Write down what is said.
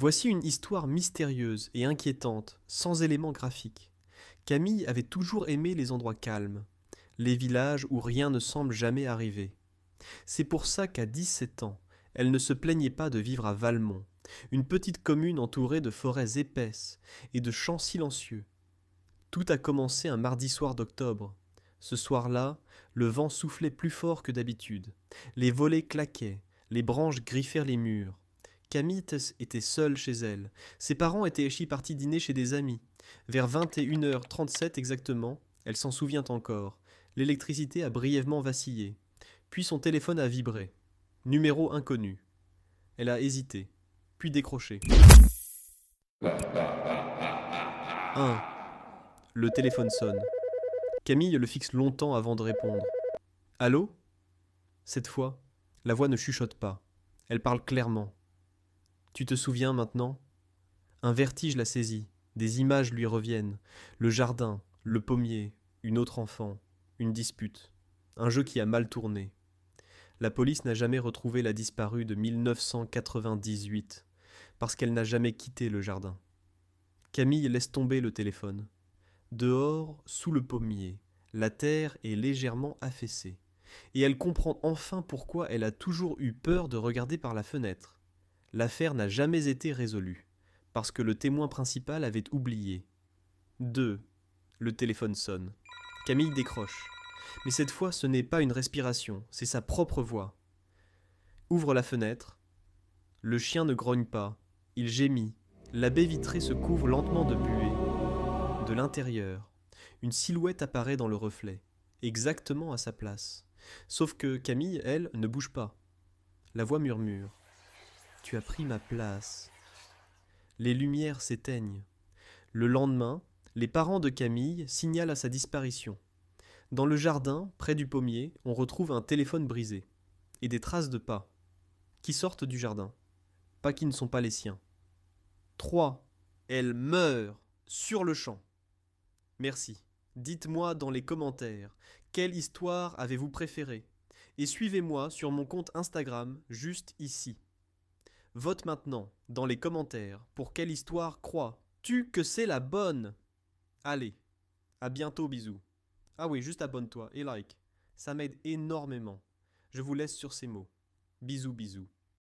Voici une histoire mystérieuse et inquiétante, sans éléments graphiques. Camille avait toujours aimé les endroits calmes, les villages où rien ne semble jamais arriver. C'est pour ça qu'à 17 ans, elle ne se plaignait pas de vivre à Valmont, une petite commune entourée de forêts épaisses et de champs silencieux. Tout a commencé un mardi soir d'octobre. Ce soir-là, le vent soufflait plus fort que d'habitude. Les volets claquaient, les branches griffèrent les murs. Camille était seule chez elle. Ses parents étaient partis dîner chez des amis. Vers 21h37 exactement, elle s'en souvient encore. L'électricité a brièvement vacillé. Puis son téléphone a vibré. Numéro inconnu. Elle a hésité, puis décroché. 1. Le téléphone sonne. Camille le fixe longtemps avant de répondre. Allô? Cette fois, la voix ne chuchote pas. Elle parle clairement. Tu te souviens maintenant? Un vertige la saisit. Des images lui reviennent. Le jardin, le pommier, une autre enfant, une dispute. Un jeu qui a mal tourné. La police n'a jamais retrouvé la disparue de 1998 parce qu'elle n'a jamais quitté le jardin. Camille laisse tomber le téléphone. Dehors, sous le pommier, la terre est légèrement affaissée. Et elle comprend enfin pourquoi elle a toujours eu peur de regarder par la fenêtre. L'affaire n'a jamais été résolue, parce que le témoin principal avait oublié. 2. Le téléphone sonne. Camille décroche. Mais cette fois, ce n'est pas une respiration, c'est sa propre voix. Ouvre la fenêtre. Le chien ne grogne pas. Il gémit. La baie vitrée se couvre lentement de buée. De l'intérieur, une silhouette apparaît dans le reflet, exactement à sa place. Sauf que Camille, elle, ne bouge pas. La voix murmure. Tu as pris ma place. Les lumières s'éteignent. Le lendemain, les parents de Camille signalent à sa disparition. Dans le jardin, près du pommier, on retrouve un téléphone brisé et des traces de pas qui sortent du jardin. Pas qui ne sont pas les siens. 3. Elle meurt sur le champ. Merci. Dites-moi dans les commentaires, quelle histoire avez-vous préférée? Et suivez-moi sur mon compte Instagram, juste ici. Vote maintenant, dans les commentaires, pour quelle histoire crois-tu que c'est la bonne? Allez, à bientôt, bisous. Ah oui, juste abonne-toi et like. Ça m'aide énormément. Je vous laisse sur ces mots. Bisous, bisous.